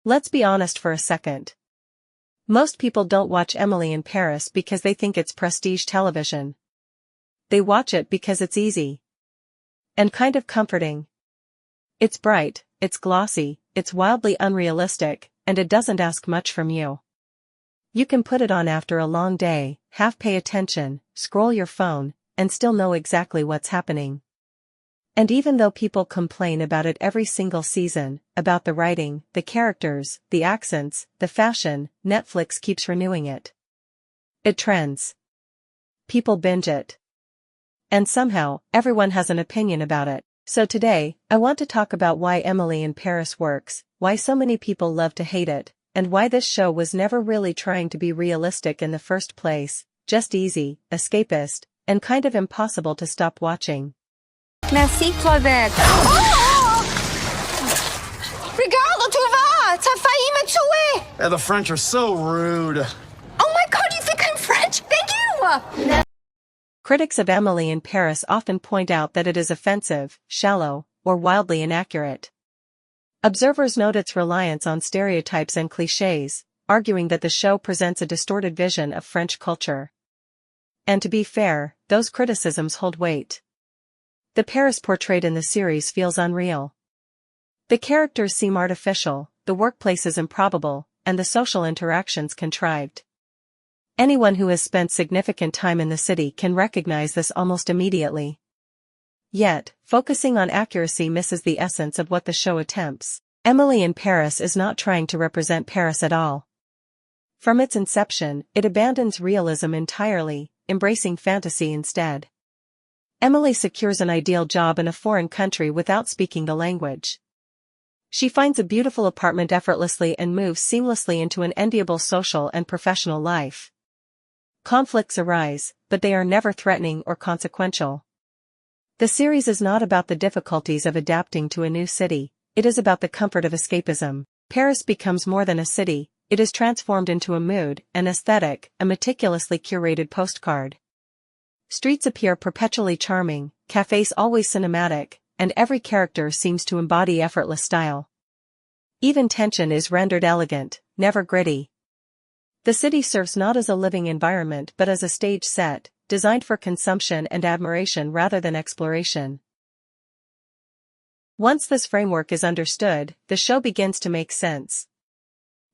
Let's be honest for a second. Most people don't watch Emily in Paris because they think it's prestige television. They watch it because it's easy. And kind of comforting. It's bright, it's glossy, it's wildly unrealistic, and it doesn't ask much from you. You can put it on after a long day, half pay attention, scroll your phone, and still know exactly what's happening. And even though people complain about it every single season, about the writing, the characters, the accents, the fashion, Netflix keeps renewing it. It trends. People binge it. And somehow, everyone has an opinion about it. So today, I want to talk about why Emily in Paris works, why so many people love to hate it, and why this show was never really trying to be realistic in the first place, just easy, escapist, and kind of impossible to stop watching. Merci, Claudette. Oh! Regarde, tu vas! T'as failli me tuer! Yeah, the French are so rude. Oh my god, you think I'm French? Thank you! Critics of Emily in Paris often point out that it is offensive, shallow, or wildly inaccurate. Observers note its reliance on stereotypes and clichés, arguing that the show presents a distorted vision of French culture. And to be fair, those criticisms hold weight. The Paris portrayed in the series feels unreal. The characters seem artificial, the workplace is improbable, and the social interactions contrived. Anyone who has spent significant time in the city can recognize this almost immediately. Yet, focusing on accuracy misses the essence of what the show attempts. Emily in Paris is not trying to represent Paris at all. From its inception, it abandons realism entirely, embracing fantasy instead. Emily secures an ideal job in a foreign country without speaking the language. She finds a beautiful apartment effortlessly and moves seamlessly into an enviable social and professional life. Conflicts arise, but they are never threatening or consequential. The series is not about the difficulties of adapting to a new city, it is about the comfort of escapism. Paris becomes more than a city, it is transformed into a mood, an aesthetic, a meticulously curated postcard. Streets appear perpetually charming, cafes always cinematic, and every character seems to embody effortless style. Even tension is rendered elegant, never gritty. The city serves not as a living environment but as a stage set, designed for consumption and admiration rather than exploration. Once this framework is understood, the show begins to make sense.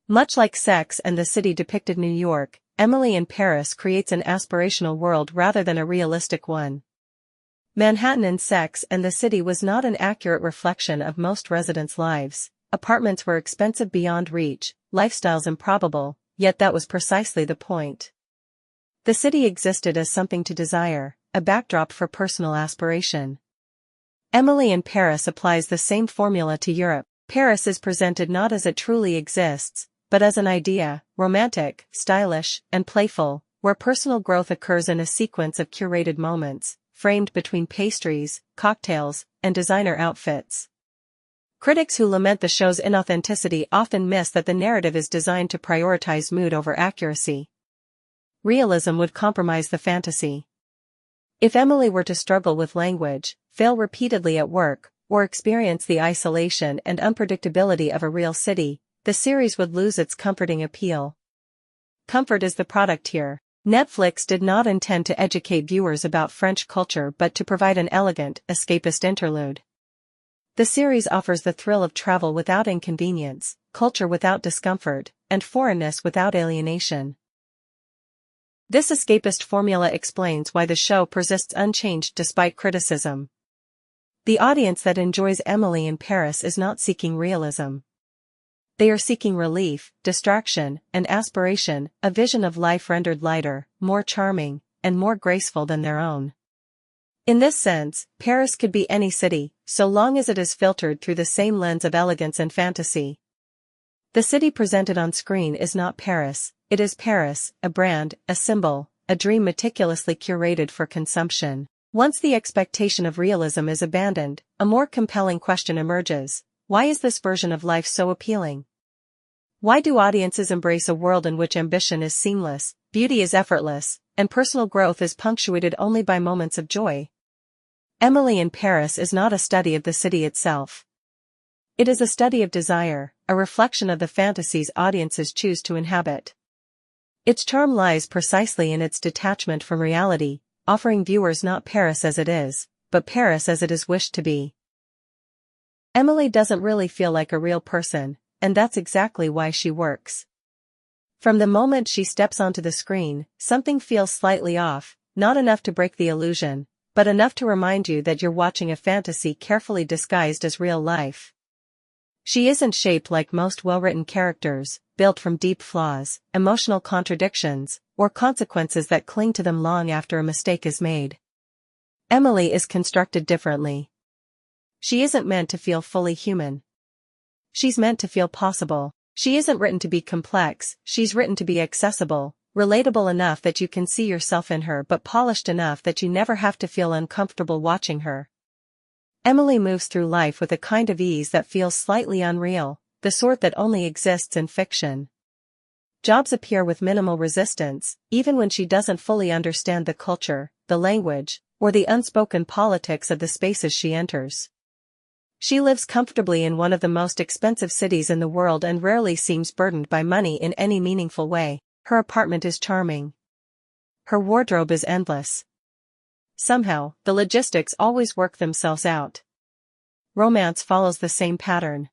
Much like Sex and the City depicted New York, Emily in Paris creates an aspirational world rather than a realistic one. Manhattan in Sex and the City was not an accurate reflection of most residents' lives. Apartments were expensive beyond reach, lifestyles improbable, yet that was precisely the point. The city existed as something to desire, a backdrop for personal aspiration. Emily in Paris applies the same formula to Europe. Paris is presented not as it truly exists, but as an idea, romantic, stylish, and playful, where personal growth occurs in a sequence of curated moments, framed between pastries, cocktails, and designer outfits. Critics who lament the show's inauthenticity often miss that the narrative is designed to prioritize mood over accuracy. Realism would compromise the fantasy. If Emily were to struggle with language, fail repeatedly at work, or experience the isolation and unpredictability of a real city, the series would lose its comforting appeal. Comfort is the product here. Netflix did not intend to educate viewers about French culture but to provide an elegant, escapist interlude. The series offers the thrill of travel without inconvenience, culture without discomfort, and foreignness without alienation. This escapist formula explains why the show persists unchanged despite criticism. The audience that enjoys Emily in Paris is not seeking realism. They are seeking relief, distraction, and aspiration, a vision of life rendered lighter, more charming, and more graceful than their own. In this sense, Paris could be any city, so long as it is filtered through the same lens of elegance and fantasy. The city presented on screen is not Paris, it is Paris, a brand, a symbol, a dream meticulously curated for consumption. Once the expectation of realism is abandoned, a more compelling question emerges: why is this version of life so appealing? Why do audiences embrace a world in which ambition is seamless, beauty is effortless, and personal growth is punctuated only by moments of joy? Emily in Paris is not a study of the city itself. It is a study of desire, a reflection of the fantasies audiences choose to inhabit. Its charm lies precisely in its detachment from reality, offering viewers not Paris as it is, but Paris as it is wished to be. Emily doesn't really feel like a real person, and that's exactly why she works. From the moment she steps onto the screen, something feels slightly off, not enough to break the illusion, but enough to remind you that you're watching a fantasy carefully disguised as real life. She isn't shaped like most well-written characters, built from deep flaws, emotional contradictions, or consequences that cling to them long after a mistake is made. Emily is constructed differently. She isn't meant to feel fully human. She's meant to feel possible. She isn't written to be complex, she's written to be accessible, relatable enough that you can see yourself in her but polished enough that you never have to feel uncomfortable watching her. Emily moves through life with a kind of ease that feels slightly unreal, the sort that only exists in fiction. Jobs appear with minimal resistance, even when she doesn't fully understand the culture, the language, or the unspoken politics of the spaces she enters. She lives comfortably in one of the most expensive cities in the world and rarely seems burdened by money in any meaningful way. Her apartment is charming. Her wardrobe is endless. Somehow, the logistics always work themselves out. Romance follows the same pattern.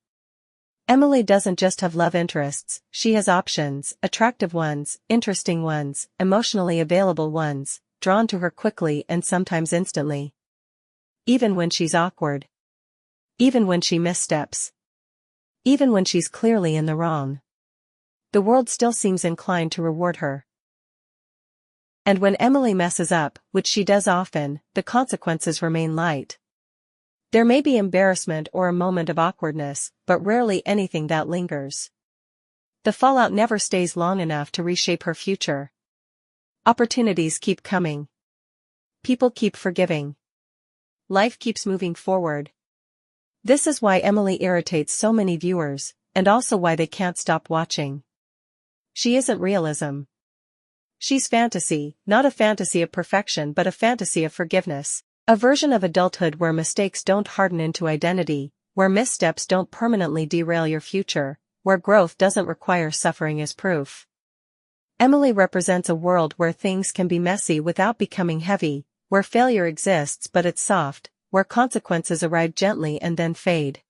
Emily doesn't just have love interests, she has options, attractive ones, interesting ones, emotionally available ones, drawn to her quickly and sometimes instantly. Even when she's awkward. Even when she missteps. Even when she's clearly in the wrong. The world still seems inclined to reward her. And when Emily messes up, which she does often, the consequences remain light. There may be embarrassment or a moment of awkwardness, but rarely anything that lingers. The fallout never stays long enough to reshape her future. Opportunities keep coming. People keep forgiving. Life keeps moving forward. This is why Emily irritates so many viewers, and also why they can't stop watching. She isn't realism. She's fantasy, not a fantasy of perfection but a fantasy of forgiveness. A version of adulthood where mistakes don't harden into identity, where missteps don't permanently derail your future, where growth doesn't require suffering as proof. Emily represents a world where things can be messy without becoming heavy, where failure exists but it's soft, where consequences arrive gently and then fade.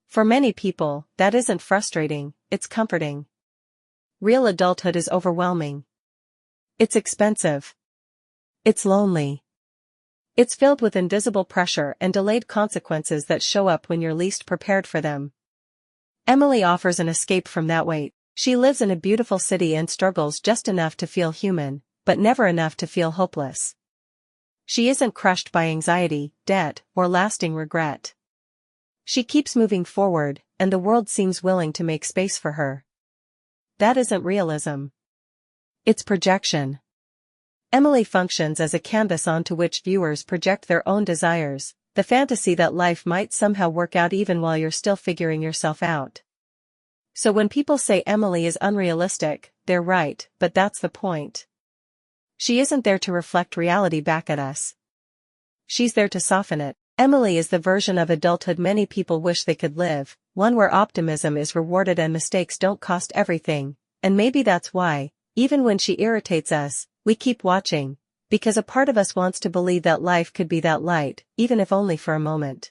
For many people, that isn't frustrating, it's comforting. Real adulthood is overwhelming. It's expensive. It's lonely. It's filled with invisible pressure and delayed consequences that show up when you're least prepared for them. Emily offers an escape from that weight. She lives in a beautiful city and struggles just enough to feel human, but never enough to feel hopeless. She isn't crushed by anxiety, debt, or lasting regret. She keeps moving forward, and the world seems willing to make space for her. That isn't realism. It's projection. Emily functions as a canvas onto which viewers project their own desires, the fantasy that life might somehow work out even while you're still figuring yourself out. So when people say Emily is unrealistic, they're right, but that's the point. She isn't there to reflect reality back at us. She's there to soften it. Emily is the version of adulthood many people wish they could live, one where optimism is rewarded and mistakes don't cost everything, and maybe that's why, even when she irritates us, we keep watching, because a part of us wants to believe that life could be that light, even if only for a moment.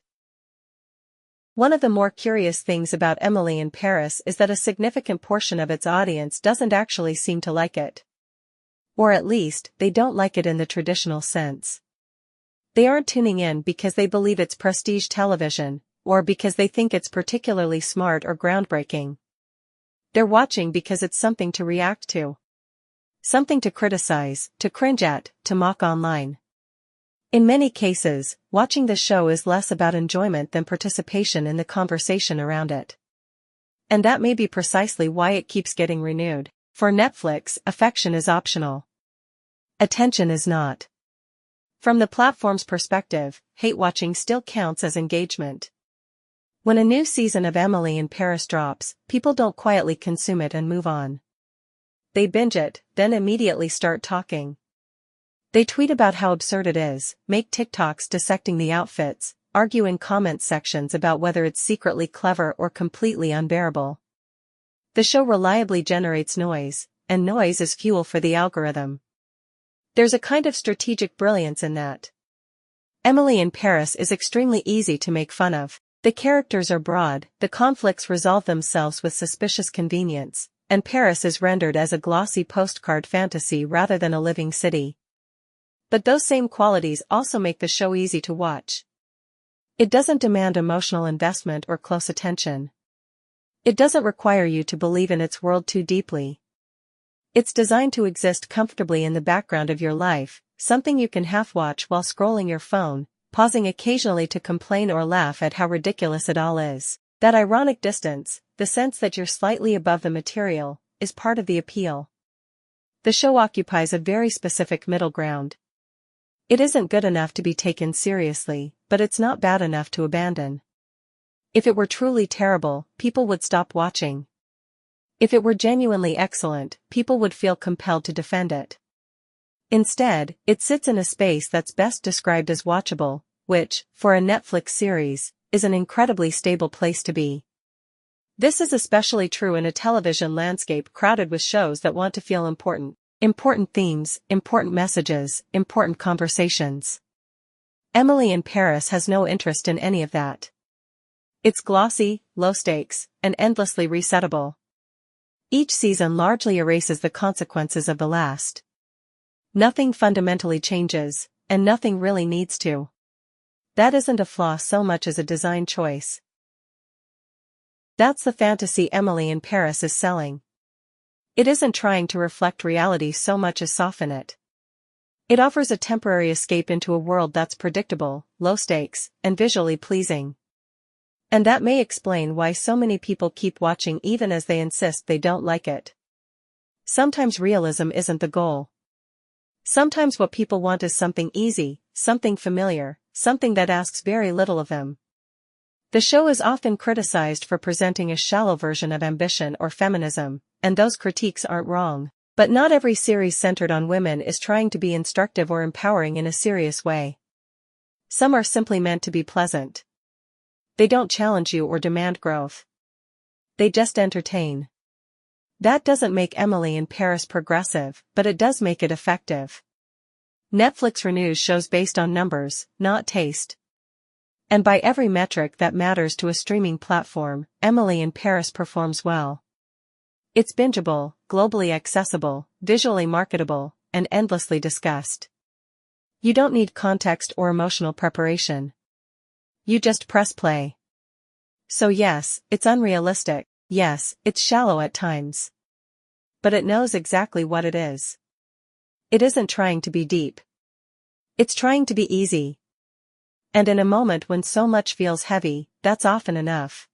One of the more curious things about Emily in Paris is that a significant portion of its audience doesn't actually seem to like it. Or at least, they don't like it in the traditional sense. They aren't tuning in because they believe it's prestige television, or because they think it's particularly smart or groundbreaking. They're watching because it's something to react to. Something to criticize, to cringe at, to mock online. In many cases, watching the show is less about enjoyment than participation in the conversation around it. And that may be precisely why it keeps getting renewed. For Netflix, affection is optional. Attention is not. From the platform's perspective, hate-watching still counts as engagement. When a new season of Emily in Paris drops, people don't quietly consume it and move on. They binge it, then immediately start talking. They tweet about how absurd it is, make TikToks dissecting the outfits, argue in comment sections about whether it's secretly clever or completely unbearable. The show reliably generates noise, and noise is fuel for the algorithm. There's a kind of strategic brilliance in that. Emily in Paris is extremely easy to make fun of. The characters are broad, the conflicts resolve themselves with suspicious convenience, and Paris is rendered as a glossy postcard fantasy rather than a living city. But those same qualities also make the show easy to watch. It doesn't demand emotional investment or close attention. It doesn't require you to believe in its world too deeply. It's designed to exist comfortably in the background of your life, something you can half-watch while scrolling your phone, pausing occasionally to complain or laugh at how ridiculous it all is. That ironic distance, the sense that you're slightly above the material, is part of the appeal. The show occupies a very specific middle ground. It isn't good enough to be taken seriously, but it's not bad enough to abandon. If it were truly terrible, people would stop watching. If it were genuinely excellent, people would feel compelled to defend it. Instead, it sits in a space that's best described as watchable, which, for a Netflix series, is an incredibly stable place to be. This is especially true in a television landscape crowded with shows that want to feel important. Important themes, important messages, important conversations. Emily in Paris has no interest in any of that. It's glossy, low stakes, and endlessly resettable. Each season largely erases the consequences of the last. Nothing fundamentally changes, and nothing really needs to. That isn't a flaw so much as a design choice. That's the fantasy Emily in Paris is selling. It isn't trying to reflect reality so much as soften it. It offers a temporary escape into a world that's predictable, low stakes, and visually pleasing. And that may explain why so many people keep watching even as they insist they don't like it. Sometimes realism isn't the goal. Sometimes what people want is something easy, something familiar, something that asks very little of them. The show is often criticized for presenting a shallow version of ambition or feminism, and those critiques aren't wrong. But not every series centered on women is trying to be instructive or empowering in a serious way. Some are simply meant to be pleasant. They don't challenge you or demand growth. They just entertain. That doesn't make Emily in Paris progressive, but it does make it effective. Netflix renews shows based on numbers, not taste. And by every metric that matters to a streaming platform, Emily in Paris performs well. It's bingeable, globally accessible, visually marketable, and endlessly discussed. You don't need context or emotional preparation. You just press play. So yes, it's unrealistic, yes, it's shallow at times. But it knows exactly what it is. It isn't trying to be deep. It's trying to be easy. And in a moment when so much feels heavy, that's often enough.